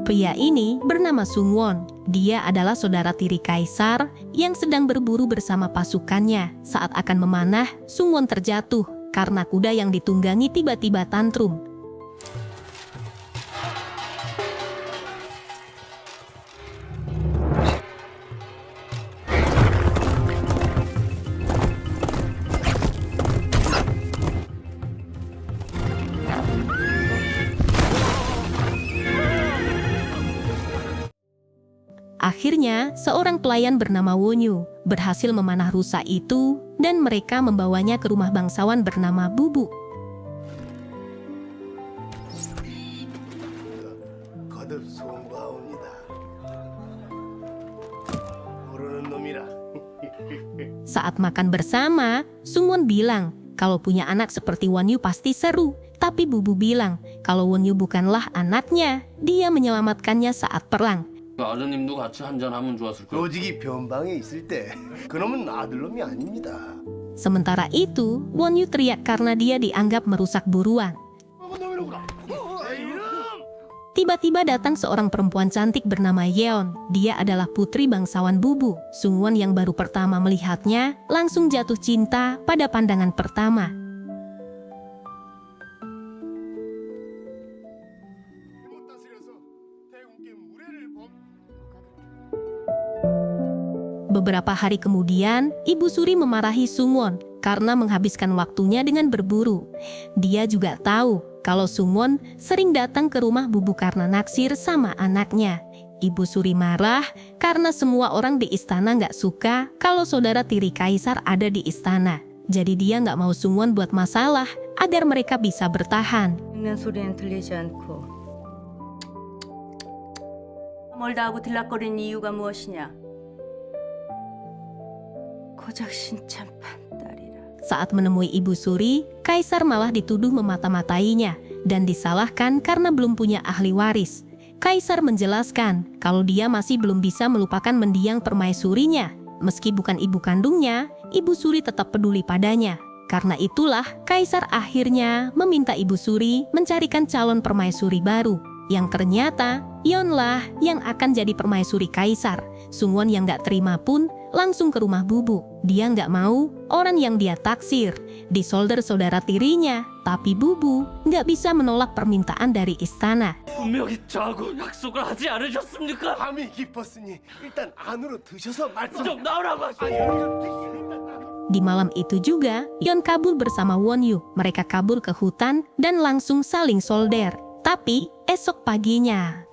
Pria ini bernama Sungwon. Dia adalah saudara tiri kaisar yang sedang berburu bersama pasukannya. Saat akan memanah, Sungwon terjatuh karena kuda yang ditunggangi tiba-tiba tantrum. Akhirnya, seorang pelayan bernama Wonyu berhasil memanah rusa itu dan mereka membawanya ke rumah bangsawan bernama Bubu. Saat makan bersama, Sungwon bilang kalau punya anak seperti Wonyu pasti seru. Tapi Bubu bilang kalau Wonyu bukanlah anaknya, dia menyelamatkannya 사at perang. 아드님도 같이 한잔하면 좋았을 거예요. 로직이 변방에 있을 때 그놈은 아들놈이 아닙니다. Sementara itu, Wonyu teriak karena dia dianggap merusak buruan. Tiba-tiba datang seorang perempuan cantik bernama Yeon. Dia adalah putri bangsawan Bubu. Sungwon yang baru pertama melihatnya langsung jatuh cinta pada pandangan pertama. Beberapa hari kemudian, Ibu Suri memarahi Sungwon karena menghabiskan waktunya dengan berburu. Dia juga tahu kalau Sungwon sering datang ke rumah Bubu karena naksir sama anaknya. Ibu Suri marah karena semua orang di istana nggak suka kalau saudara tiri kaisar ada di istana. Jadi dia nggak mau Sungwon buat masalah agar mereka bisa bertahan. 읽는 소리는 들리지 않고 멀다 하고 들락거리는 이유가 무엇이냐? 고작 신참판 딸이라. Saat menemui Ibu Suri, Kaisar malah dituduh memata-matainya dan disalahkan karena belum punya ahli waris. Kaisar menjelaskan kalau dia masih belum bisa melupakan mendiang permaisurinya. Meski bukan ibu kandungnya, Ibu Suri tetap peduli padanya. Karena itulah, Kaisar akhirnya meminta Ibu Suri mencarikan calon permaisuri baru. Yang ternyata, Yeonlah yang akan jadi permaisuri Kaisar. Sungwon yang gak terima pun langsung ke rumah Bubu. Dia nggak mau orang yang dia taksir disolder saudara tirinya. Tapi Bubu nggak bisa menolak permintaan dari istana. 분명히 저하고 약속을 하지 않으셨습니까? 밤이 깊었으니 일단 안으로 드셔서 말씀 좀 나오라고 하시죠. Di malam itu juga, Yeon kabur bersama Wonyu. Mereka kabur ke hutan dan langsung saling solder. Tapi esok paginya,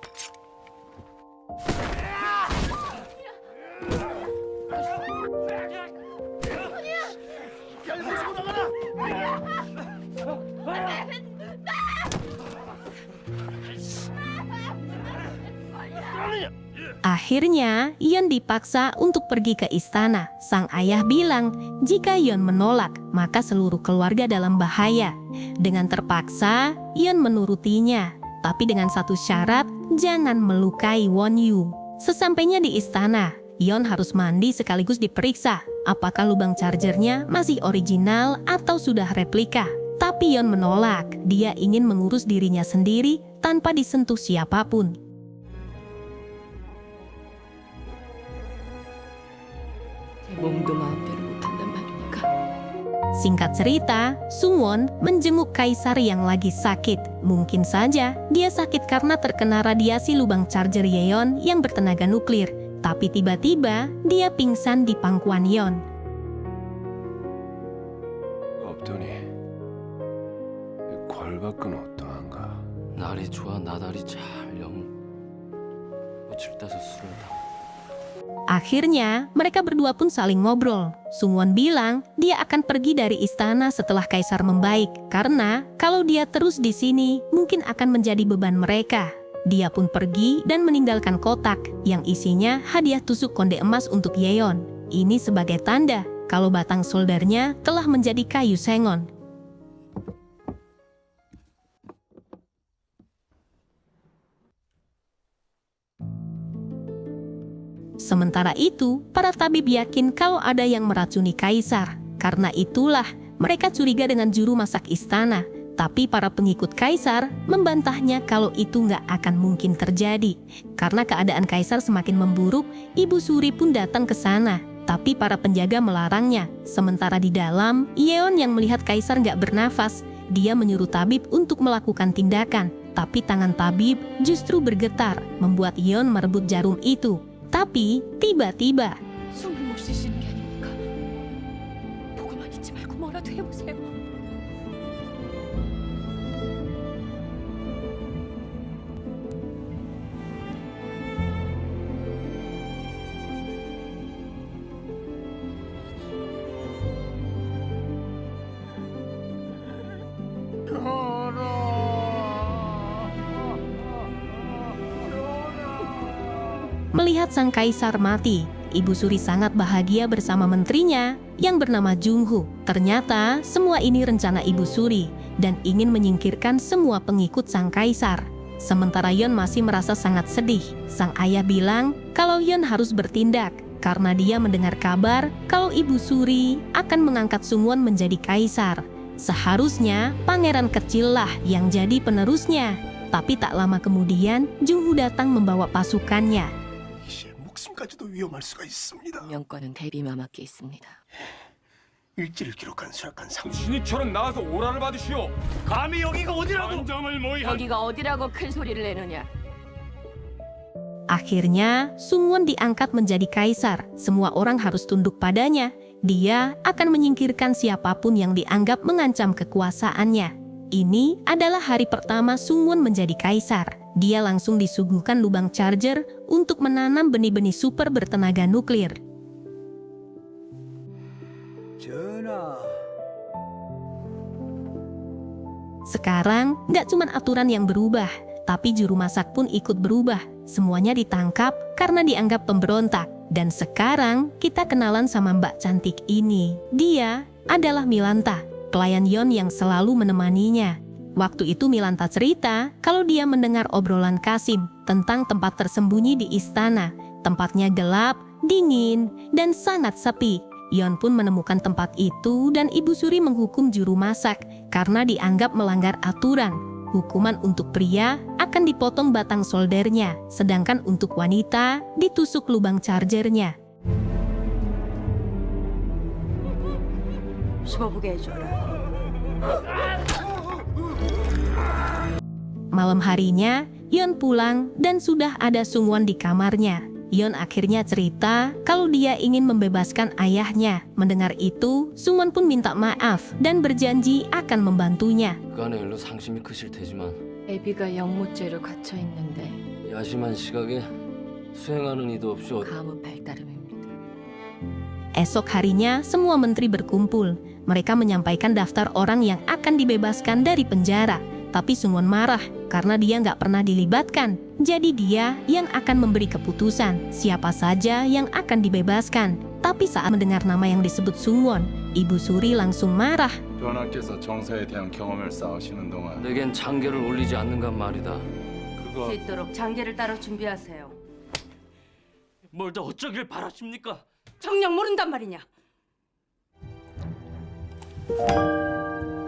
akhirnya Yeon dipaksa untuk pergi ke istana. Sang ayah bilang jika Yeon menolak, maka seluruh keluarga dalam bahaya. Dengan terpaksa, Yeon menurutinya. Tapi dengan satu syarat, jangan melukai Wonyu. Sesampainya di istana, Yeon harus mandi sekaligus diperiksa apakah lubang chargernya masih original atau sudah replika. Tapi Yeon menolak. Dia ingin mengurus dirinya sendiri tanpa disentuh siapapun. 몸도 마음대로 못한단 말이니까. Singkat cerita, Sungwon menjenguk kaisar yang lagi sakit. Mungkin saja dia sakit karena terkena radiasi lubang charger Yeon yang bertenaga nuklir. Tapi tiba-tiba dia pingsan di pangkuan Yeon. 없더니 괄 밖은 어떠한가? 날이 좋아 나달이 잘 영. 며칠 따서 술을 다. Akhirnya, mereka berdua pun saling ngobrol. Sungwon bilang dia akan pergi dari istana setelah kaisar membaik. Karena kalau dia terus di sini, mungkin akan menjadi beban mereka. Dia pun pergi dan meninggalkan kotak yang isinya hadiah tusuk konde emas untuk Yeon. Ini sebagai tanda kalau batang soldernya telah menjadi kayu sengon. Sementara itu, para tabib yakin kalau ada yang meracuni kaisar. Karena itulah, mereka curiga dengan juru masak istana. Tapi para pengikut kaisar membantahnya kalau itu nggak akan mungkin terjadi. Karena keadaan kaisar semakin memburuk, Ibu Suri pun datang ke sana. Tapi para penjaga melarangnya. Sementara di dalam, Yeon yang melihat kaisar nggak bernafas, dia menyuruh tabib untuk melakukan tindakan. Tapi tangan tabib justru bergetar, membuat Yeon merebut jarum itu. Tapi tiba-tiba 숨을 못 쉬시는 게 아닙니까? 보고만 있지 말고 뭐라도 해보세요. melihat sang kaisar mati, Ibu Suri sangat bahagia bersama menterinya yang bernama Jungho. Ternyata semua ini rencana Ibu Suri dan ingin menyingkirkan semua pengikut sang kaisar. Sementara Yeon masih merasa sangat sedih. Sang ayah bilang kalau Yeon harus bertindak karena dia mendengar kabar kalau Ibu Suri akan mengangkat Sungwon menjadi kaisar. Seharusnya pangeran kecil lah yang jadi penerusnya. Tapi tak lama kemudian Jungho datang membawa pasukannya. 이제 목숨까지도 위험할 수가 있습니다. 명권은 대비마마께 있습니다. 일지를 기록한 수락한 상. 신입처럼 나와서 오라를 받으시오. 감히 여기가 어디라고? 관정을 모의한 여기가 어디라고 큰 소리를 내느냐? Akhirnya, Sungwon diangkat menjadi kaisar. Semua orang harus tunduk padanya. Dia akan menyingkirkan siapapun yang dianggap mengancam kekuasaannya. Ini adalah hari pertama Sungwon menjadi kaisar. Dia langsung disuguhkan lubang charger untuk menanam benih-benih super bertenaga nuklir. Sekarang, nggak cuma aturan yang berubah, tapi juru masak pun ikut berubah. Semuanya ditangkap karena dianggap pemberontak. Dan sekarang, kita kenalan sama Mbak cantik ini. Dia adalah Milanta, pelayan Yeon yang selalu menemaninya. Waktu itu Milanta cerita kalau dia mendengar obrolan Kasim tentang tempat tersembunyi di istana. Tempatnya gelap, dingin, dan sangat sepi. Yeon pun menemukan tempat itu dan Ibu Suri menghukum juru masak karena dianggap melanggar aturan. Hukuman untuk pria akan dipotong batang soldernya, sedangkan untuk wanita ditusuk lubang chargernya. 씹어보게 해줘라. Malam harinya, Yeon pulang dan sudah ada Sungwon di kamarnya. Yeon akhirnya cerita kalau dia ingin membebaskan ayahnya. Mendengar itu, Sungwon pun minta maaf dan berjanji akan membantunya. 그간의 일로 상심이 크실 테지만 애비가 영모죄로 갇혀 있는데 야심한 시각에 수행하는 이도 없이 가문 발따름입니다. Esok harinya, semua menteri berkumpul. Mereka menyampaikan daftar orang yang akan dibebaskan dari penjara. Tapi Sungwon marah karena dia nggak pernah dilibatkan. Jadi dia yang akan memberi keputusan siapa saja yang akan dibebaskan. Tapi saat mendengar nama yang disebut Sungwon, Ibu Suri langsung marah. 전하께서 정사에 대한 경험을 쌓으시는 동안 내겐 장계를 올리지 않는간 말이다. 그거 수 있도록 장계를 따로 준비하세요. 뭘 더 어쩌길 바라십니까? 정녕 모른단 말이냐?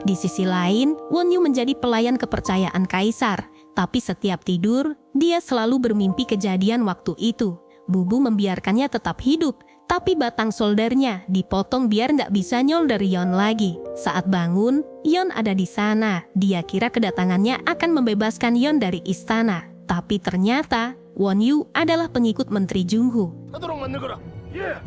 Di sisi lain, Wonyu menjadi pelayan kepercayaan kaisar. Tapi setiap tidur, dia selalu bermimpi kejadian waktu itu. Bubu membiarkannya tetap hidup, tapi batang soldernya dipotong biar nggak bisa nyolder Yeon lagi. Saat bangun, Yeon ada di sana. Dia kira kedatangannya akan membebaskan Yeon dari istana. Tapi ternyata, Wonyu adalah pengikut Menteri Jungho. 하도록 만들거라. 예.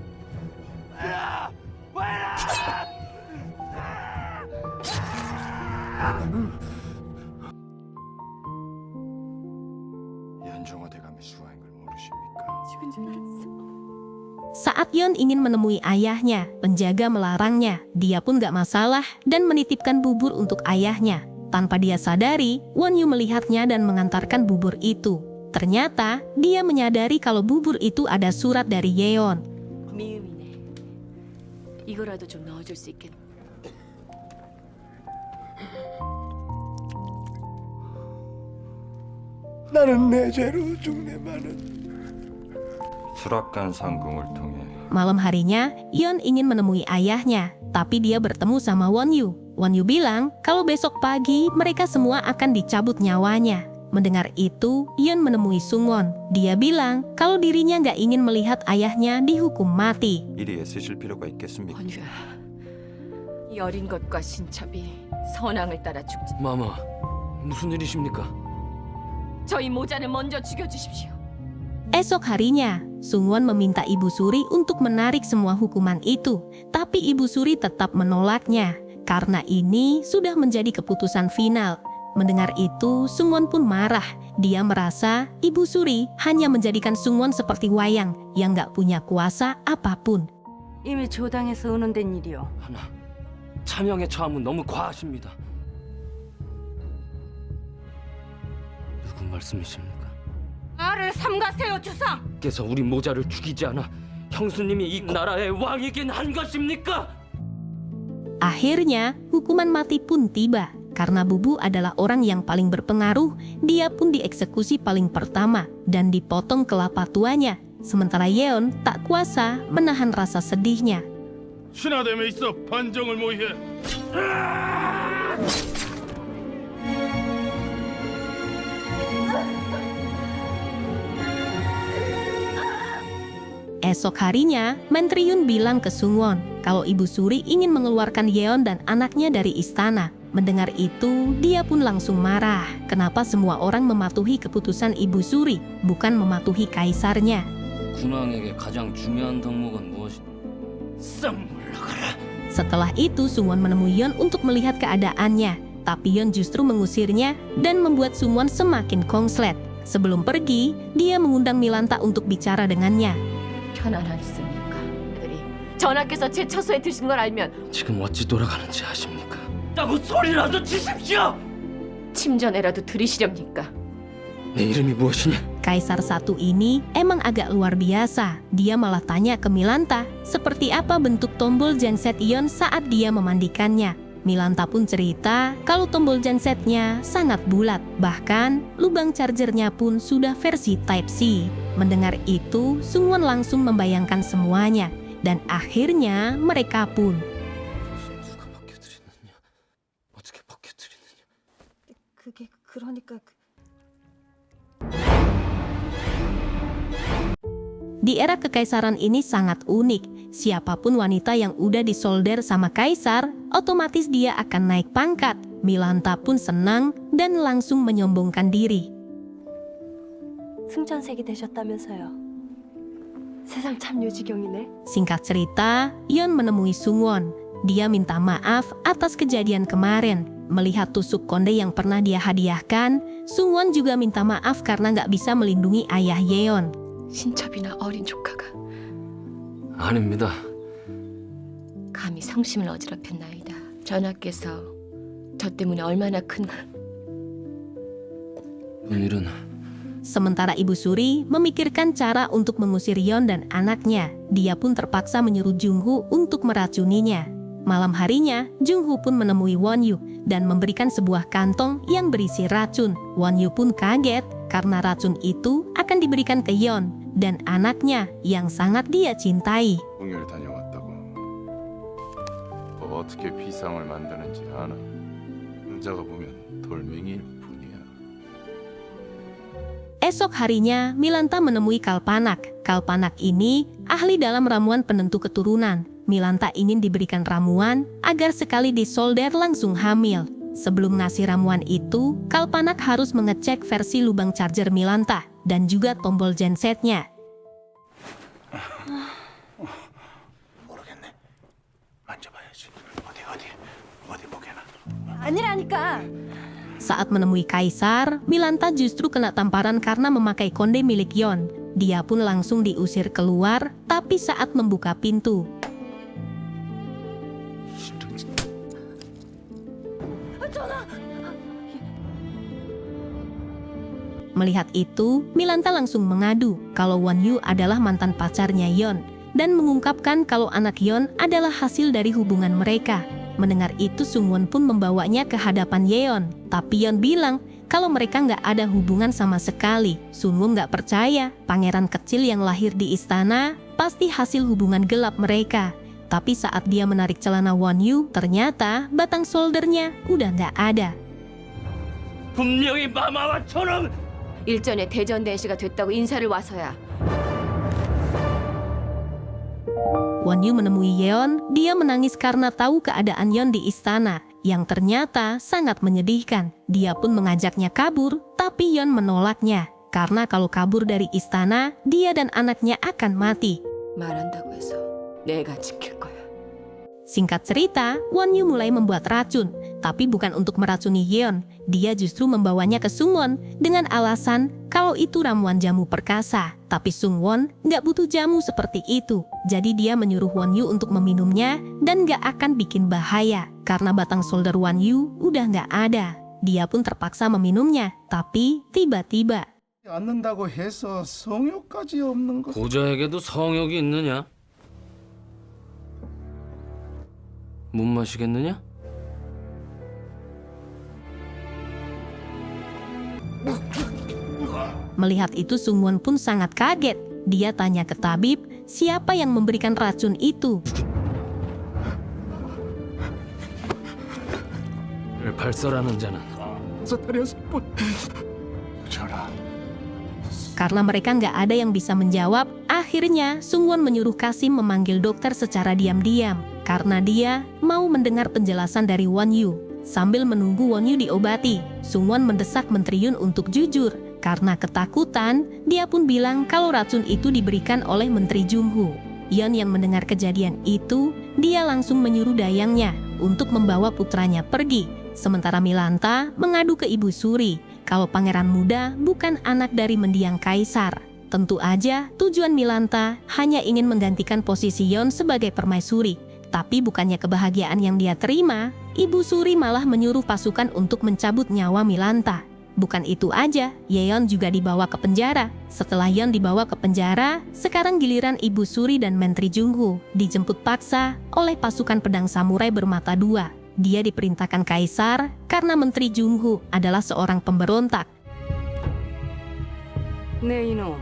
연중어 대감의 수하인 걸 모르십니까? 죽은 줄 알았어. Saat Yeon ingin menemui ayahnya, penjaga melarangnya. Dia pun gak masalah dan menitipkan bubur untuk ayahnya. Tanpa dia sadari, Wonyu melihatnya dan mengantarkan bubur itu. Ternyata, dia menyadari kalau bubur itu ada surat dari Yeon. 미음이네. 이거라도 좀 넣어줄 수 있겠나? 나는 내 죄로 죽네마는. 수락관 상궁을 통해 Malam harinya, Yeon ingin menemui ayahnya, tapi dia bertemu sama Wonyu. Won Yu bilang kalau besok pagi mereka semua akan dicabut nyawanya. Mendengar itu, Yeon menemui Sungwon. Dia bilang kalau dirinya nggak ingin melihat ayahnya dihukum mati. 이리 애쓰실 필요가 있겠습니까? 원유야, 이 어린 것과 신첩이 선왕을 따라 죽지. 마마, 무슨 일이십니까? 저희 모자를 먼저 죽여주십시오. Esok harinya, Sungwon meminta Ibu Suri untuk menarik semua hukuman itu. Tapi Ibu Suri tetap menolaknya, karena ini sudah menjadi keputusan final. Mendengar itu, Sungwon pun marah. Dia merasa Ibu Suri hanya menjadikan Sungwon seperti wayang yang gak punya kuasa apapun. 이미 조당에서 의논된 일이요. 하나, 차명의 처함은 너무 과하십니다. 누구 말씀이십니까? 나를 삼가세요, 주상! 께서 우리 모자를 죽이지 않아 형수님이 이 나라의 왕이긴 한 것입니까? Akhirnya, hukuman mati pun tiba. Karena Bubu adalah orang yang paling berpengaruh, dia pun dieksekusi paling pertama dan dipotong kelapa tuanya. Sementara Yeon tak kuasa menahan rasa sedihnya. 신하됨에 있어 반정을 모의해. Esok harinya, Menteri Yun bilang ke Sungwon kalau Ibu Suri ingin mengeluarkan Yeon dan anaknya dari istana. Mendengar itu, dia pun langsung marah. Kenapa semua orang mematuhi keputusan Ibu Suri, bukan mematuhi kaisarnya? 군왕에게 가장 중요한 덕목은 무엇이냐? 썩 물러가라. Setelah itu, Sungwon menemui Yeon untuk melihat keadaannya. Tapi Yeon justru mengusirnya dan membuat Sungwon semakin kongslet. Sebelum pergi, dia mengundang Milanta untuk bicara dengannya. 편안하겠습니까? 그리 전하께서 제 처소에 드신 걸 알면 지금 어찌 돌아가는지 아십니까? 따고 소리라도 치십시오! 침전에라도 들이시렵니까? 내 이름이 무엇이냐? Kaisar satu ini emang agak luar biasa. Dia malah tanya ke Milanta seperti apa bentuk tombol genset Yeon saat dia memandikannya. Milanta pun cerita kalau tombol gensetnya sangat bulat. Bahkan lubang chargernya pun sudah versi Type-C. Mendengar itu, Sungwon langsung membayangkan semuanya. Dan akhirnya mereka pun 누가 벗겨드리느냐? 어떻게 벗겨드리느냐? 그게 그러니까 Di era kekaisaran ini sangat unik. Siapapun wanita yang udah disolder sama kaisar, otomatis dia akan naik pangkat. Milanta pun senang dan langsung menyombongkan diri. 승전색이 되셨다면서요. 세상 참 요지경이네. Singkat cerita, Yeon menemui Sungwon. Dia minta maaf atas kejadian kemarin. Melihat tusuk konde yang pernah dia hadiahkan, Sungwon juga minta maaf karena nggak bisa melindungi ayah Yeon. 신첩이나 어린 조카가 아닙니다. 감히 성심을 어지럽혔나이다. 전하께서 저 때문에 얼마나 큰 오늘은 Sementara Ibu Suri memikirkan cara untuk mengusir Yeon dan anaknya, dia pun terpaksa menyuruh Jungho untuk meracuninya. Malam harinya, Jungho pun menemui Won Yu dan memberikan sebuah kantong yang berisi racun. Won Yu pun kaget karena racun itu akan diberikan ke Yeon dan anaknya yang sangat dia cintai. 공유를 다녀왔다고. 어떻게 비상을 만드는지 아나? 혼자가 보면 돌멩이일 뿐이야. Esok harinya, Milanta menemui Kalpanak. Kalpanak ini ahli dalam ramuan penentu keturunan. Milanta ingin diberikan ramuan agar sekali disolder langsung hamil. Sebelum ngasih ramuan itu, Kalpanak harus mengecek versi lubang charger Milanta dan juga tombol gensetnya. 모르겠네. 만져봐야지. 어디 보게나. 아니라니까. Saat menemui kaisar, Milanta justru kena tamparan karena memakai konde milik Yeon. Dia pun langsung diusir keluar, tapi saat membuka pintu, melihat itu, Milanta langsung mengadu kalau Won Yu adalah mantan pacarnya Yeon dan mengungkapkan kalau anak Yeon adalah hasil dari hubungan mereka. Mendengar itu, Sungwon pun membawanya ke hadapan Yeon. Tapi Yeon bilang kalau mereka nggak ada hubungan sama sekali. Sungwon nggak percaya, pangeran kecil yang lahir di istana pasti hasil hubungan gelap mereka. Tapi saat dia menarik celana Won Yu, ternyata batang soldernya udah nggak ada. 분명히 마마와 저놈 일전에 대전대시가 됐다고 인사를 와서야. Won Yu menemui Yeon, dia menangis karena tahu keadaan Yeon di istana, yang ternyata sangat menyedihkan. Dia pun mengajaknya kabur, tapi Yeon menolaknya, karena kalau kabur dari istana, dia dan anaknya akan mati. 말한다고 해서 내가 지킬 거야. Singkat cerita, Won Yu mulai membuat racun, tapi bukan untuk meracuni Yeon. Dia justru membawanya ke Sungwon dengan alasan kalau itu ramuan jamu perkasa. Tapi Sungwon nggak butuh jamu seperti itu. Jadi dia menyuruh Won Yu untuk meminumnya dan nggak akan bikin bahaya. Karena batang solder Won Yu udah nggak ada. Dia pun terpaksa meminumnya. Tapi tiba-tiba 않는다고 해서 성욕까지 없는 것. 고자에게도 성욕이 있느냐? 못 마시겠느냐? melihat itu Sungwon pun sangat kaget. Dia tanya ke tabib, siapa yang memberikan racun itu? 발설하는 자는 저라. Karena mereka nggak ada yang bisa menjawab, akhirnya Sungwon menyuruh Kasim memanggil dokter secara diam-diam. Karena dia mau mendengar penjelasan dari Won Yu. Sambil menunggu Won Yu diobati, Sungwon mendesak Menteri Yun untuk jujur. Karena ketakutan, dia pun bilang kalau racun itu diberikan oleh Menteri Jungho. Yeon yang mendengar kejadian itu, dia langsung menyuruh dayangnya untuk membawa putranya pergi. Sementara Milanta mengadu ke Ibu Suri kalau pangeran muda bukan anak dari mendiang kaisar. Tentu aja tujuan Milanta hanya ingin menggantikan posisi Yeon sebagai permaisuri. Tapi bukannya kebahagiaan yang dia terima, Ibu Suri malah menyuruh pasukan untuk mencabut nyawa Milanta. Bukan itu aja, Yeon juga dibawa ke penjara. Setelah Yeon dibawa ke penjara, sekarang giliran Ibu Suri dan Menteri Jungho dijemput paksa oleh pasukan pedang samurai bermata dua. Dia diperintahkan kaisar karena Menteri Jungho adalah seorang pemberontak. 네 이놈.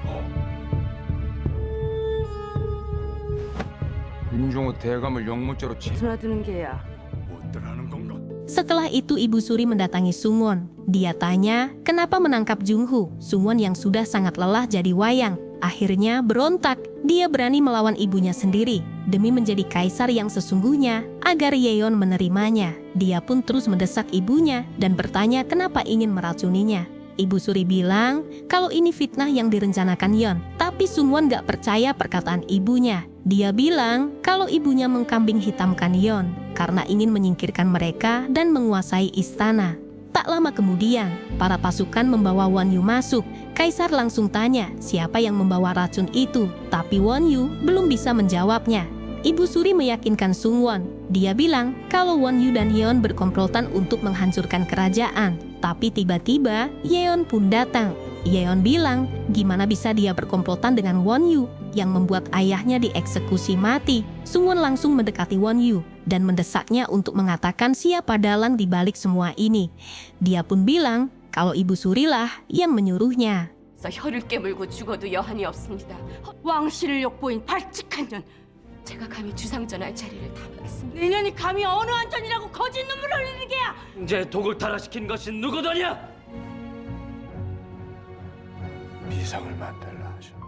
임종호 대감을 영모죄로 드나드는 게야. 못 들어가는 건가? Setelah itu Ibu Suri mendatangi Sungwon. Dia tanya kenapa menangkap Jungho. Sungwon yang sudah sangat lelah jadi wayang. Akhirnya berontak. Dia berani melawan ibunya sendiri demi menjadi kaisar yang sesungguhnya agar Yeon menerimanya. Dia pun terus mendesak ibunya dan bertanya kenapa ingin meracuninya. Ibu Suri bilang kalau ini fitnah yang direncanakan Yeon. Tapi Sungwon gak percaya perkataan ibunya. Dia bilang kalau ibunya mengkambing hitamkan Yeon karena ingin menyingkirkan mereka dan menguasai istana. Tak lama kemudian, para pasukan membawa Won Yu masuk. Kaisar langsung tanya siapa yang membawa racun itu, tapi Won Yu belum bisa menjawabnya. Ibu Suri meyakinkan Sungwon. Dia bilang kalau Won Yu dan Yeon berkomplotan untuk menghancurkan kerajaan. Tapi tiba-tiba Yeon pun datang. Yeon bilang gimana bisa dia berkomplotan dengan Won Yu yang membuat ayahnya dieksekusi mati. Sungwon langsung mendekati Won Yu dan mendesaknya untuk mengatakan siapa dalang di balik semua ini. Dia pun bilang kalau Ibu Surilah yang menyuruhnya. 혀를 깨물고 죽어도 여한이 없습니다. 왕실을 욕보인 발칙한 년. 제가 감히 주상전하의 자리를 탐하겠습니다. 내년이 감히 어느 한전이라고 거짓 눈물을 흘리는 게야. 이제 독을 탈화시킨 것이 누구더냐? 비상을 만들라 하셨네.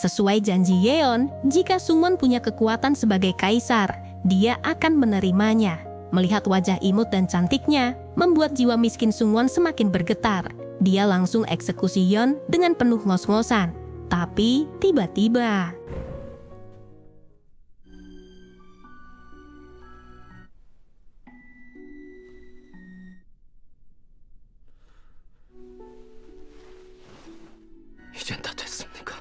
Sesuai janji Yeon, jika Sungwon punya kekuatan sebagai kaisar, dia akan menerimanya. Melihat wajah imut dan cantiknya, membuat jiwa miskin Sungwon semakin bergetar. Dia langsung eksekusi Yeon dengan penuh ngos-ngosan. Tapi tiba-tiba 이젠 다 됐습니까?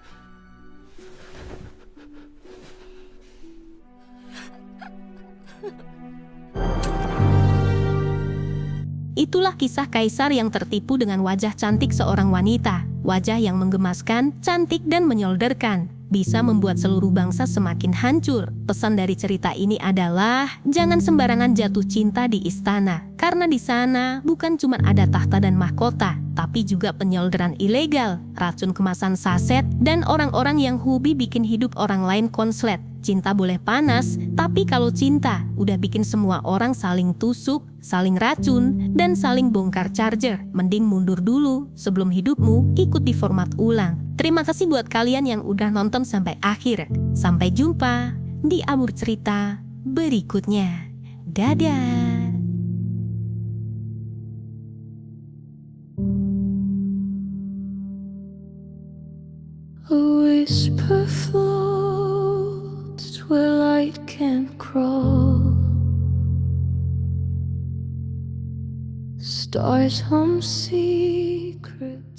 itulah kisah kaisar yang tertipu dengan wajah cantik seorang wanita. Wajah yang menggemaskan, cantik dan menyolderkan, bisa membuat seluruh bangsa semakin hancur. Pesan dari cerita ini adalah jangan sembarangan jatuh cinta di istana, karena di sana bukan cuma ada tahta dan mahkota, tapi juga penyolderan ilegal, racun kemasan saset, dan orang-orang yang hobi bikin hidup orang lain konslet. Cinta boleh panas, tapi kalau cinta udah bikin semua orang saling tusuk, saling racun, dan saling bongkar charger, mending mundur dulu sebelum hidupmu ikut di format ulang. Terima kasih buat kalian yang udah nonton sampai akhir. Sampai jumpa di Amur Cerita berikutnya. Dadah! A whisper floats where light can't crawl. Stars hum secret